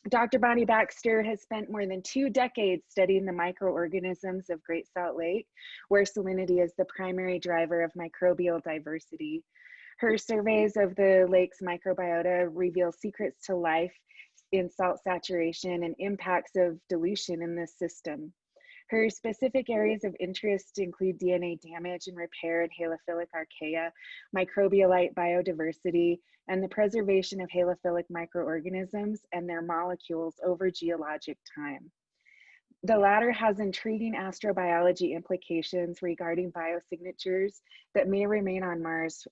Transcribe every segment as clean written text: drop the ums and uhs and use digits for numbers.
Dr. Bonnie Baxter has spent more than 2 decades studying the microorganisms of Great Salt Lake, where salinity is the primary driver of microbial diversity. Her surveys of the lake's microbiota reveal secrets to life in salt saturation and impacts of dilution in this system. Her specific areas of interest include DNA damage and repair in halophilic archaea, microbialite biodiversity, and the preservation of halophilic microorganisms and their molecules over geologic time. The latter has intriguing astrobiology implications regarding biosignatures that may remain on Mars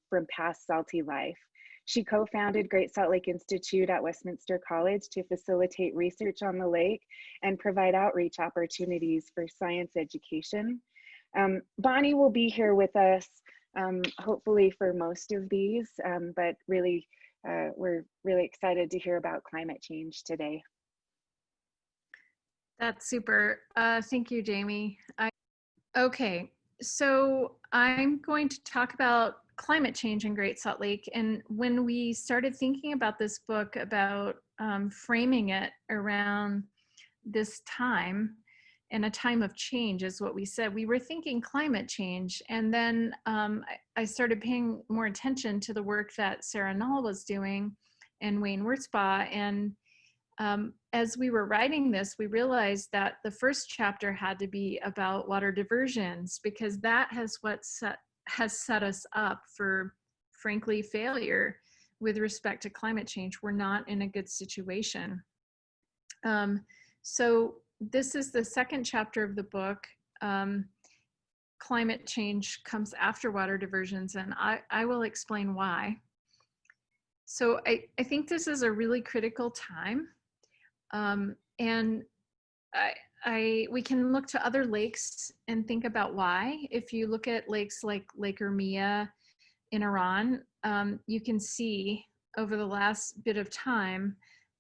from past salty life. She co-founded Great Salt Lake Institute at Westminster College to facilitate research on the lake and provide outreach opportunities for science education. Bonnie will be here with us, hopefully for most of these, but really, we're really excited to hear about climate change today. That's super. Thank you, Jamie. Okay, so I'm going to talk about climate change in Great Salt Lake. And when we started thinking about this book, about framing it around this time, and a time of change is what we said, we were thinking climate change. And then I started paying more attention to the work that Sarah Null was doing and Wayne Wurzbaugh. And as we were writing this, we realized that the first chapter had to be about water diversions, because that has set us up for, frankly, failure with respect to climate change. We're not in a good situation. So this is the second chapter of the book. Climate change comes after water diversions, and I will explain why. So I think this is a really critical time. And we can look to other lakes and think about why. If you look at lakes like Lake Urmia in Iran, you can see over the last bit of time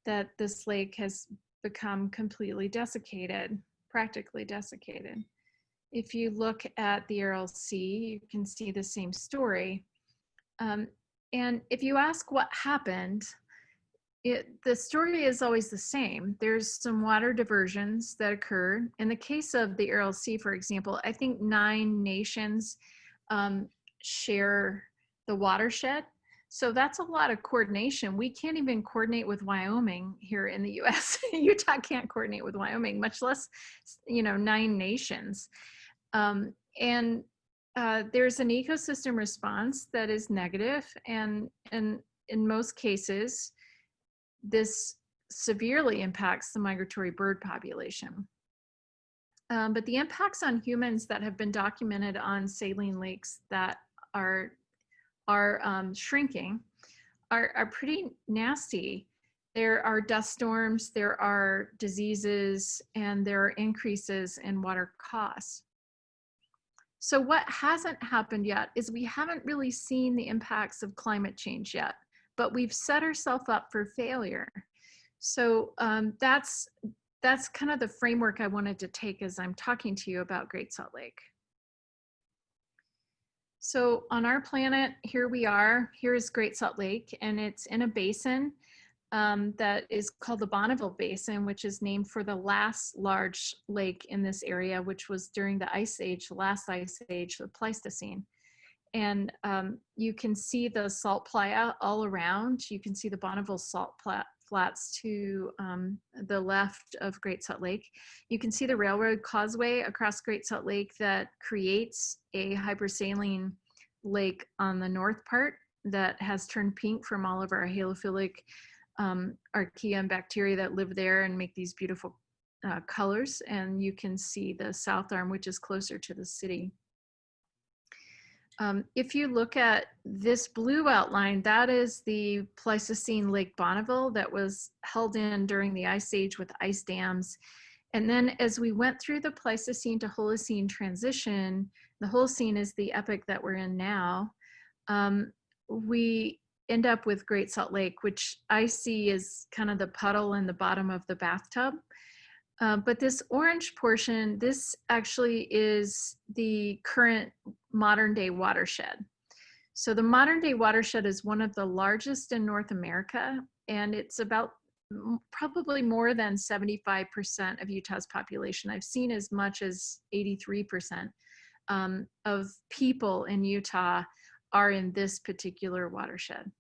that this lake has become completely desiccated, practically desiccated. If you look at the Aral Sea, you can see the same story. And if you ask what happened, the story is always the same. There's some water diversions that occurred. In the case of the Aral Sea, for example, I think 9 nations share the watershed. So that's a lot of coordination. We can't even coordinate with Wyoming here in the US. Utah can't coordinate with Wyoming, much less, 9 nations. There's an ecosystem response that is negative, and in most cases, this severely impacts the migratory bird population. But the impacts on humans that have been documented on saline lakes that are shrinking are pretty nasty. There are dust storms, there are diseases, and there are increases in water costs. So what hasn't happened yet is we haven't really seen the impacts of climate change yet, but we've set ourselves up for failure. So that's kind of the framework I wanted to take as I'm talking to you about Great Salt Lake. So on our planet, here we are. Here is Great Salt Lake, and it's in a basin that is called the Bonneville Basin, which is named for the last large lake in this area, which was during the Ice Age, the last Ice Age, the Pleistocene. And you can see the salt playa all around. You can see the Bonneville salt flats to the left of Great Salt Lake. You can see the railroad causeway across Great Salt Lake that creates a hypersaline lake on the north part that has turned pink from all of our halophilic archaea and bacteria that live there and make these beautiful colors. And you can see the south arm, which is closer to the city. If you look at this blue outline, that is the Pleistocene Lake Bonneville that was held in during the Ice Age with ice dams. And then as we went through the Pleistocene to Holocene transition, the Holocene is the epoch that we're in now, we end up with Great Salt Lake, which I see as kind of the puddle in the bottom of the bathtub. But this orange portion, this actually is the current modern day watershed. So the modern day watershed is one of the largest in North America, and it's about probably more than 75% of Utah's population. I've seen as much as 83% of people in Utah are in this particular watershed.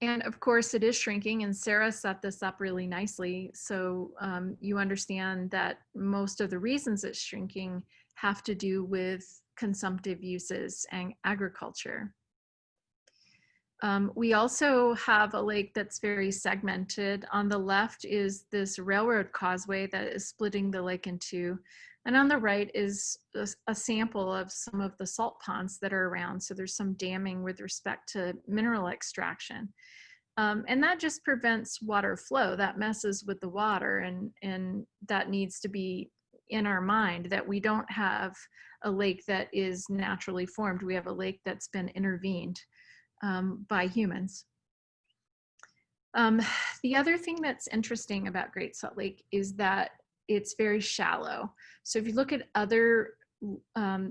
And of course it is shrinking, and Sarah set this up really nicely. So you understand that most of the reasons it's shrinking have to do with consumptive uses and agriculture. We also have a lake that's very segmented. On the left is this railroad causeway that is splitting the lake in two. And on the right is a sample of some of the salt ponds that are around. So there's some damming with respect to mineral extraction. And that just prevents water flow. That messes with the water, and that needs to be in our mind, that we don't have a lake that is naturally formed. We have a lake that's been intervened by humans. The other thing that's interesting about Great Salt Lake is that it's very shallow. So if you look at other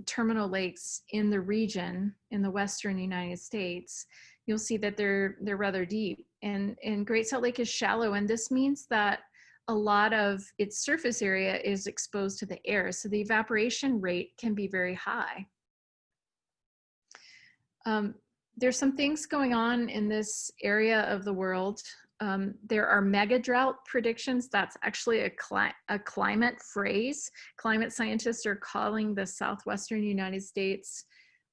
terminal lakes in the region, in the Western United States, you'll see that they're rather deep. And Great Salt Lake is shallow, and this means that a lot of its surface area is exposed to the air. So the evaporation rate can be very high. There's some things going on in this area of the world. There are mega drought predictions. That's actually a climate phrase. Climate scientists are calling the southwestern United States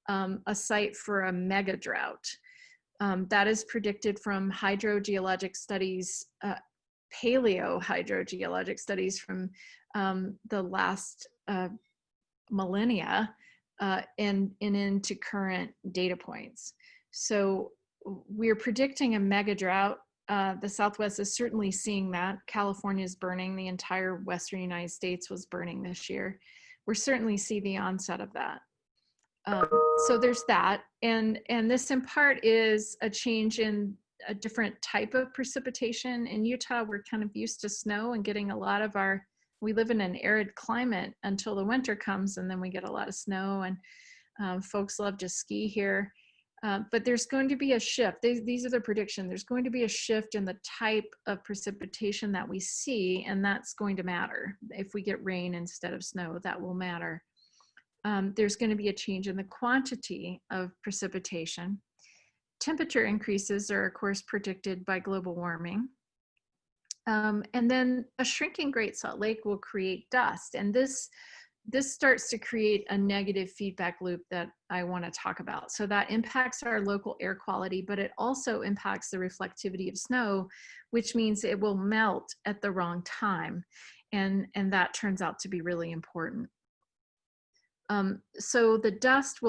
a site for a mega drought. That is predicted from hydrogeologic studies, paleohydrogeologic studies from the last millennia and into current data points. So we're predicting a mega drought. The Southwest is certainly seeing that. California is burning. The entire Western United States was burning this year. We're certainly see the onset of that. So there's that. And this in part is a change in a different type of precipitation. In Utah, we're kind of used to snow and getting a lot of we live in an arid climate until the winter comes, and then we get a lot of snow, and folks love to ski here. But there's going to be a shift. These are the predictions. There's going to be a shift in the type of precipitation that we see, and that's going to matter. If we get rain instead of snow, that will matter. There's going to be a change in the quantity of precipitation. Temperature increases are, of course, predicted by global warming. And then a shrinking Great Salt Lake will create dust. And this starts to create a negative feedback loop that I want to talk about. So that impacts our local air quality, but it also impacts the reflectivity of snow, which means it will melt at the wrong time. And that turns out to be really important. So the dust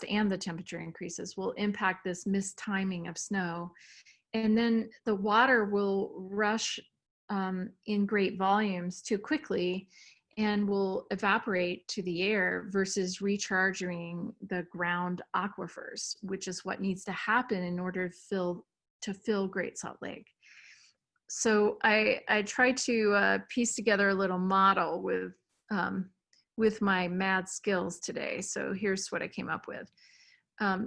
and the temperature increases will impact this mistiming of snow. And then the water will rush in great volumes too quickly and will evaporate to the air versus recharging the ground aquifers, which is what needs to happen in order to fill Great Salt Lake. So I tried to piece together a little model with my mad skills today. So here's what I came up with.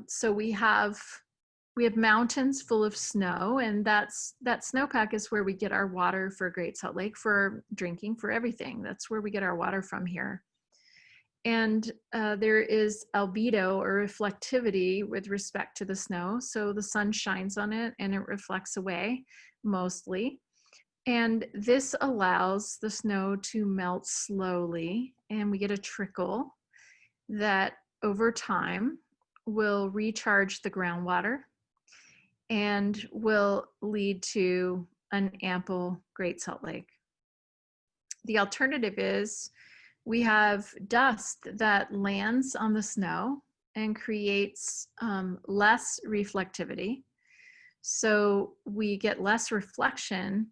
So we have mountains full of snow, and that snowpack is where we get our water for Great Salt Lake, for drinking, for everything. That's where we get our water from here. And there is albedo, or reflectivity, with respect to the snow. So the sun shines on it and it reflects away mostly. And this allows the snow to melt slowly, and we get a trickle that over time will recharge the groundwater and will lead to an ample Great Salt Lake. The alternative is we have dust that lands on the snow and creates less reflectivity. So we get less reflection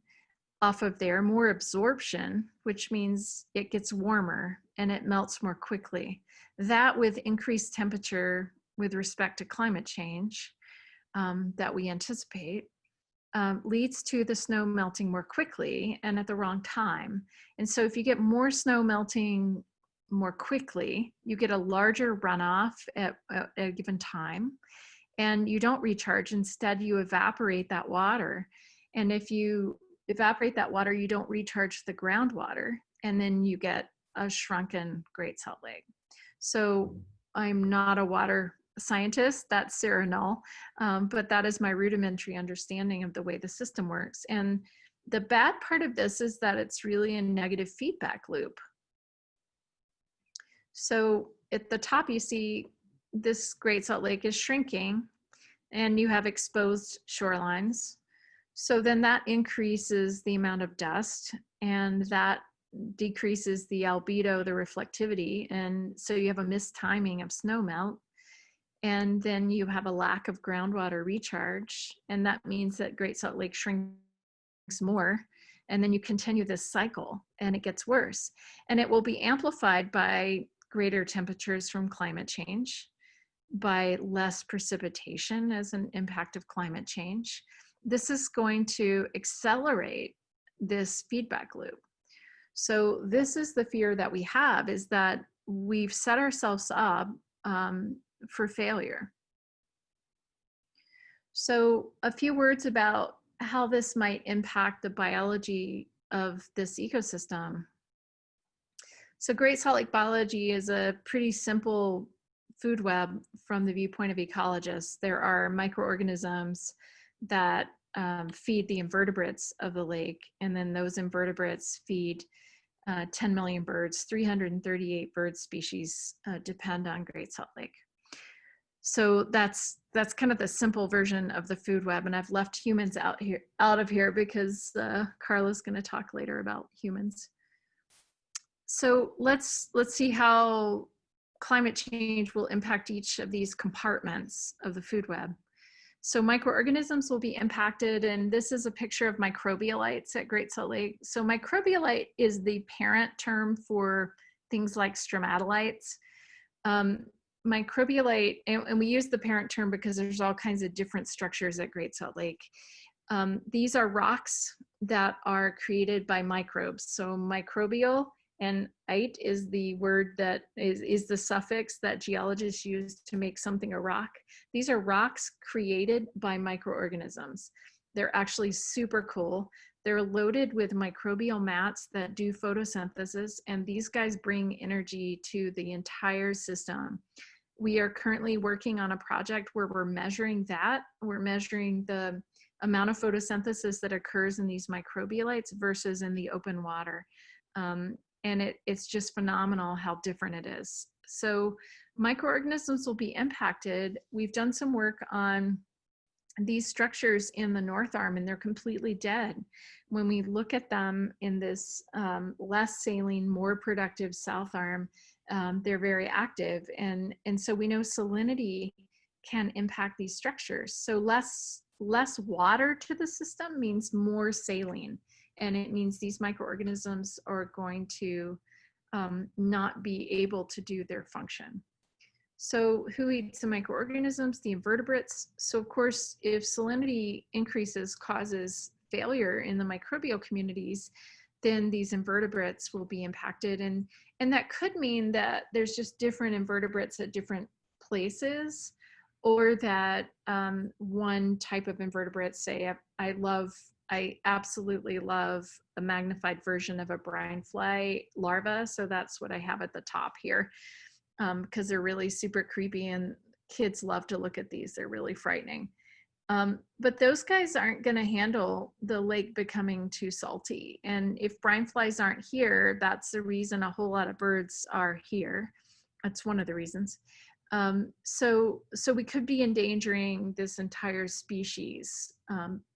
off of there, more absorption, which means it gets warmer and it melts more quickly. That, with increased temperature with respect to climate change that we anticipate, leads to the snow melting more quickly and at the wrong time. And so if you get more snow melting more quickly. You get a larger runoff at a given time, and you don't recharge. Instead, you evaporate that water. And if you evaporate that water, you don't recharge the groundwater, and then you get a shrunken Great Salt Lake. So I'm not a water scientist, that's Sarah Null, but that is my rudimentary understanding of the way the system works. And the bad part of this is that it's really a negative feedback loop. So at the top, you see this Great Salt Lake is shrinking, and you have exposed shorelines. So then that increases the amount of dust, and that decreases the albedo, the reflectivity. And so you have a mistiming of snowmelt. And then you have a lack of groundwater recharge. And that means that Great Salt Lake shrinks more. And then you continue this cycle, and it gets worse. And it will be amplified by greater temperatures from climate change, by less precipitation as an impact of climate change. This is going to accelerate this feedback loop. So this is the fear that we have, is that we've set ourselves up for failure. So a few words about how this might impact the biology of this ecosystem. So Great Salt Lake biology is a pretty simple food web from the viewpoint of ecologists. There are microorganisms that feed the invertebrates of the lake, and then those invertebrates feed 10 million birds. 338 bird species depend on Great Salt Lake. So that's kind of the simple version of the food web, and I've left humans out of here because Carla's going to talk later about humans. So let's see how climate change will impact each of these compartments of the food web. So microorganisms will be impacted, and this is a picture of microbialites at Great Salt Lake. So microbialite is the parent term for things like stromatolites. Microbialite, and we use the parent term because there's all kinds of different structures at Great Salt Lake. These are rocks that are created by microbes. So microbial, and ite is the word that is the suffix that geologists use to make something a rock. These are rocks created by microorganisms. They're actually super cool. They're loaded with microbial mats that do photosynthesis, and these guys bring energy to the entire system. We are currently working on a project where we're measuring that. We're measuring the amount of photosynthesis that occurs in these microbialites versus in the open water. And it's just phenomenal how different it is. So microorganisms will be impacted. We've done some work on these structures in the North Arm, and they're completely dead. When we look at them in this less saline, more productive South Arm, they're very active. And so we know salinity can impact these structures. So less water to the system means more saline. And it means these microorganisms are going to not be able to do their function. So who eats the microorganisms? The invertebrates. So of course, if salinity increases causes failure in the microbial communities, then these invertebrates will be impacted. And that could mean that there's just different invertebrates at different places, or that one type of invertebrate, say I absolutely love a magnified version of a brine fly larva. So that's what I have at the top here, because they're really super creepy and kids love to look at these. They're really frightening. But those guys aren't going to handle the lake becoming too salty. And if brine flies aren't here, that's the reason a whole lot of birds are here. That's one of the reasons. So we could be endangering this entire species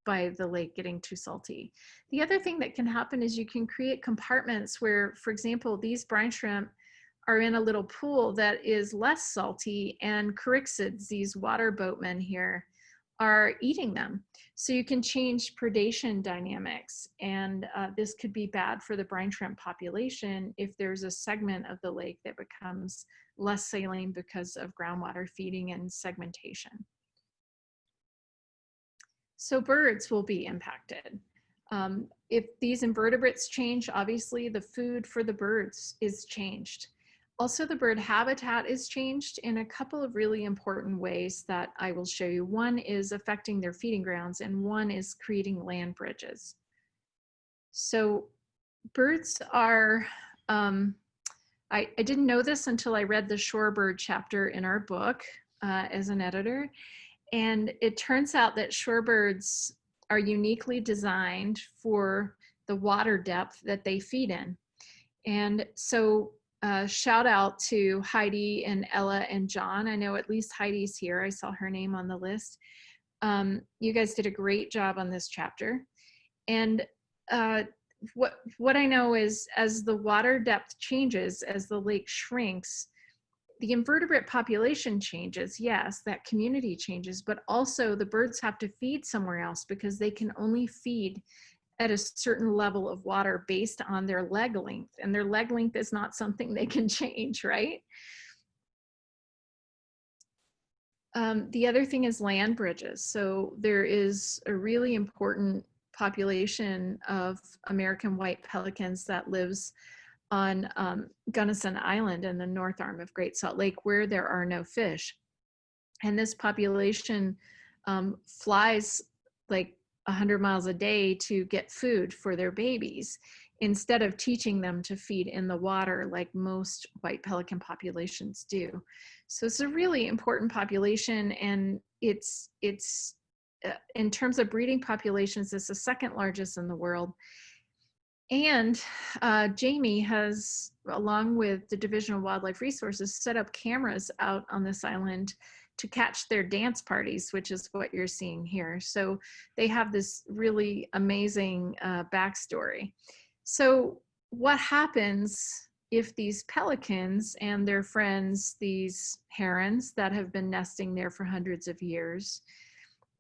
by the lake getting too salty. The other thing that can happen is you can create compartments where, for example, these brine shrimp are in a little pool that is less salty, and corixids, these water boatmen here, are eating them. So you can change predation dynamics, and this could be bad for the brine shrimp population if there's a segment of the lake that becomes less saline because of groundwater feeding and segmentation. So birds will be impacted. If these invertebrates change, obviously the food for the birds is changed. Also, the bird habitat is changed in a couple of really important ways that I will show you. One is affecting their feeding grounds, and one is creating land bridges. So birds are, I didn't know this until I read the shorebird chapter in our book as an editor. And it turns out that shorebirds are uniquely designed for the water depth that they feed in. And so shout out to Heidi and Ella and John. I know at least Heidi's here. I saw her name on the list. You guys did a great job on this chapter. And what I know is as the water depth changes, as the lake shrinks, the invertebrate population changes. Yes, that community changes, but also the birds have to feed somewhere else because they can only feed at a certain level of water based on their leg length. And their leg length is not something they can change, right? The other thing is land bridges. So there is a really important population of American white pelicans that lives on Gunnison Island in the north arm of Great Salt Lake where there are no fish. And this population flies like 100 miles a day to get food for their babies instead of teaching them to feed in the water like most white pelican populations do. So it's a really important population, and it's in terms of breeding populations, it's the second largest in the world. And Jamie has, along with the Division of Wildlife Resources, set up cameras out on this island to catch their dance parties, which is what you're seeing here. So they have this really amazing backstory. So what happens if these pelicans and their friends, these herons that have been nesting there for hundreds of years,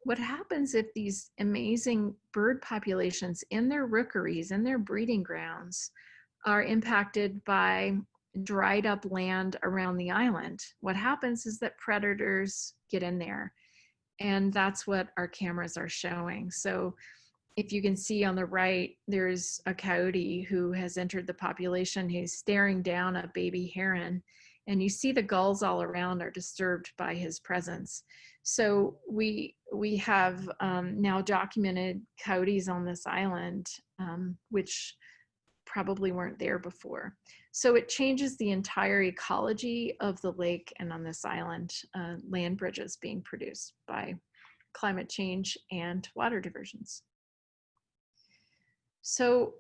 what happens if these amazing bird populations in their rookeries, in their breeding grounds, are impacted by dried up land around the island? What happens is that predators get in there, and that's what our cameras are showing. So if you can see on the right, there's a coyote who has entered the population. He's staring down a baby heron, and you see the gulls all around are disturbed by his presence. So we have now documented coyotes on this island, which probably weren't there before. So it changes the entire ecology of the lake and on this island, land bridges being produced by climate change and water diversions. So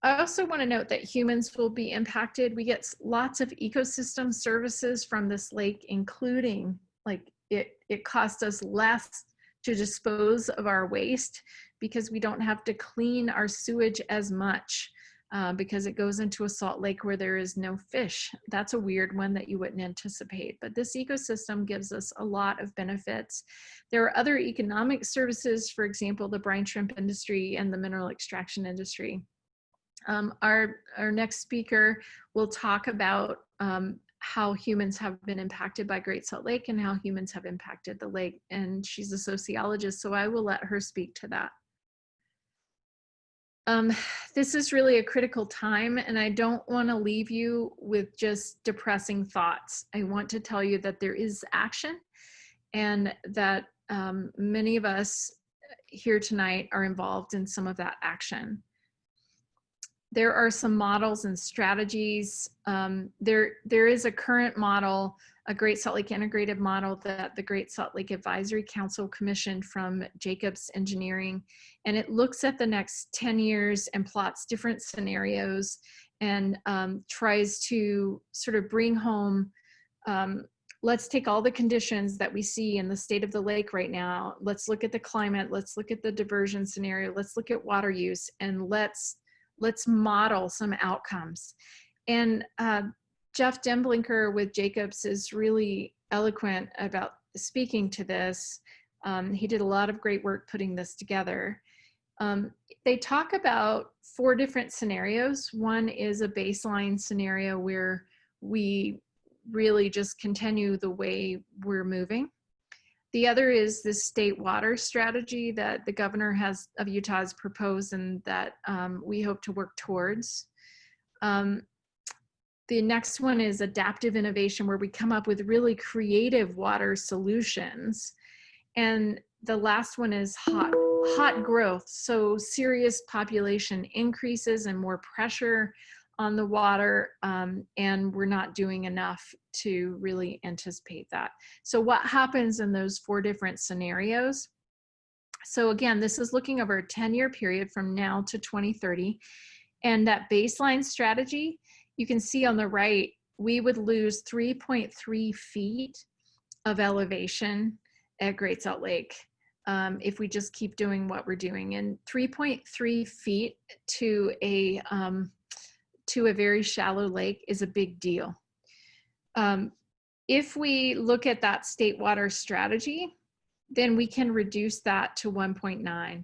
I also want to note that humans will be impacted. We get lots of ecosystem services from this lake, including like it costs us less to dispose of our waste because we don't have to clean our sewage as much because it goes into a salt lake where there is no fish. That's a weird one that you wouldn't anticipate, but this ecosystem gives us a lot of benefits. There are other economic services, for example, the brine shrimp industry and the mineral extraction industry. Our next speaker will talk about how humans have been impacted by Great Salt Lake and how humans have impacted the lake. And she's a sociologist, so I will let her speak to that. This is really a critical time, and I don't want to leave you with just depressing thoughts. I want to tell you that there is action, and that many of us here tonight are involved in some of that action. There are some models and strategies. There is a current model, a Great Salt Lake integrated model that the Great Salt Lake Advisory Council commissioned from Jacobs Engineering. And it looks at the next 10 years and plots different scenarios and tries to sort of bring home, let's take all the conditions that we see in the state of the lake right now. Let's look at the climate, let's look at the diversion scenario, let's look at water use, and let's model some outcomes. And Jeff Denblinker with Jacobs is really eloquent about speaking to this. He did a lot of great work putting this together. They talk about 4 different scenarios. One is a baseline scenario where we really just continue the way we're moving. The other is this state water strategy that the governor of Utah has proposed and that we hope to work towards. The next one is adaptive innovation, where we come up with really creative water solutions. And the last one is hot growth. So serious population increases and more pressure on the water, and we're not doing enough to really anticipate that. So what happens in those 4 different scenarios? So again, this is looking over a 10-year period from now to 2030. And that baseline strategy, you can see on the right, we would lose 3.3 feet of elevation at Great Salt Lake if we just keep doing what we're doing. And 3.3 feet to a very shallow lake is a big deal. If we look at that state water strategy, then we can reduce that to 1.9.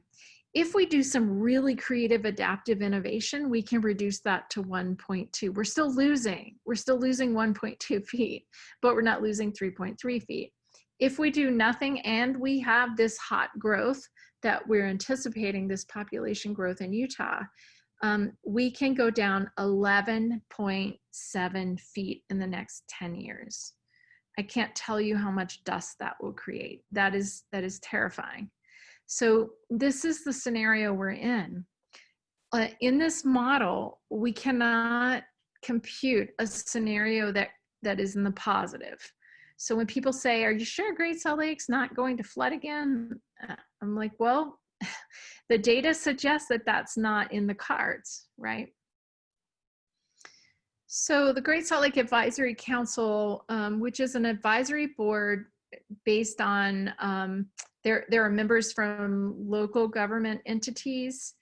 If we do some really creative adaptive innovation, we can reduce that to 1.2. We're still losing 1.2 feet, but we're not losing 3.3 feet. If we do nothing and we have this hot growth that we're anticipating, this population growth in Utah, we can go down 11.7 feet in the next 10 years. I can't tell you how much dust that will create. That is terrifying. So this is the scenario we're in. In this model, we cannot compute a scenario that is in the positive. So when people say, are you sure Great Salt Lake's not going to flood again? I'm like, well, the data suggests that that's not in the cards, right? So the Great Salt Lake Advisory Council, which is an advisory board based on, there are members from local government entities,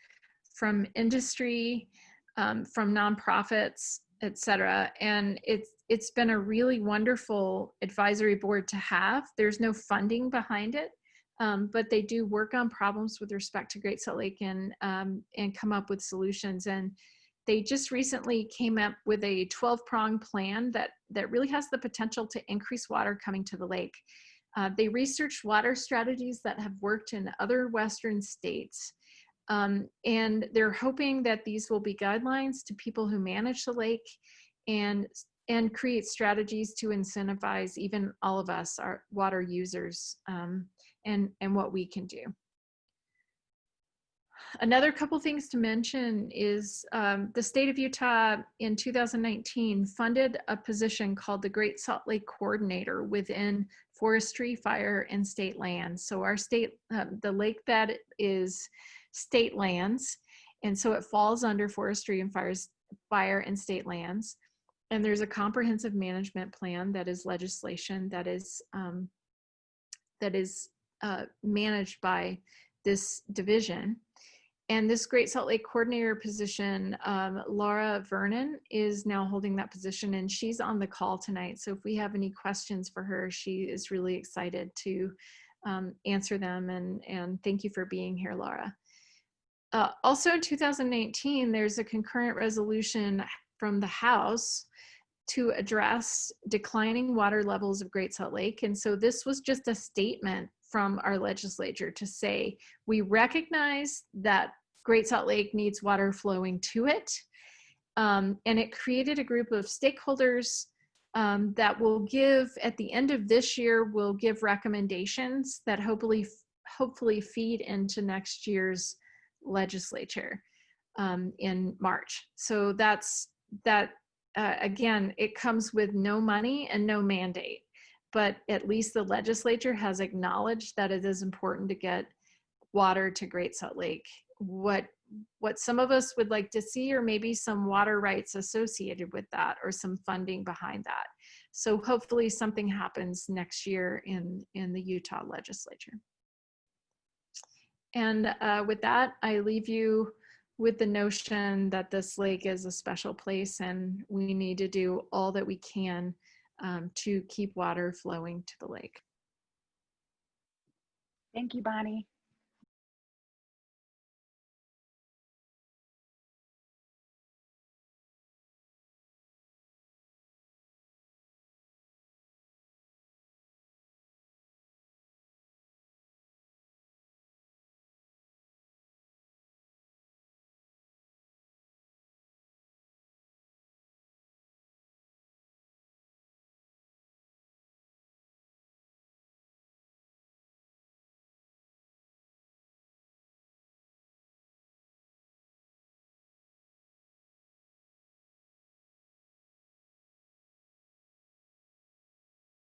from industry, from nonprofits, et cetera. And it's been a really wonderful advisory board to have. There's no funding behind it, but they do work on problems with respect to Great Salt Lake and come up with solutions. And they just recently came up with a 12-pronged plan that really has the potential to increase water coming to the lake. They researched water strategies that have worked in other Western states. And they're hoping that these will be guidelines to people who manage the lake and create strategies to incentivize even all of us, our water users, and what we can do. Another couple things to mention is the state of Utah in 2019 funded a position called the Great Salt Lake Coordinator within forestry, fire, and state lands. So our state, the lake bed is state lands, and so it falls under forestry and fire and state lands. And there's a comprehensive management plan that is legislation that is managed by this division. And this Great Salt Lake Coordinator position, Laura Vernon is now holding that position, and she's on the call tonight. So if we have any questions for her, she is really excited to answer them. And thank you for being here, Laura. Also in 2019, there's a concurrent resolution from the House to address declining water levels of Great Salt Lake. And so this was just a statement from our legislature to say, we recognize that Great Salt Lake needs water flowing to it. And it created a group of stakeholders that will give, at the end of this year, will give recommendations that hopefully feed into next year's legislature in March. So again, it comes with no money and no mandate, but at least the legislature has acknowledged that it is important to get water to Great Salt Lake. What some of us would like to see, or maybe some water rights associated with that, or some funding behind that. So hopefully something happens next year in the Utah legislature. And with that, I leave you with the notion that this lake is a special place, and we need to do all that we can to keep water flowing to the lake. Thank you, Bonnie.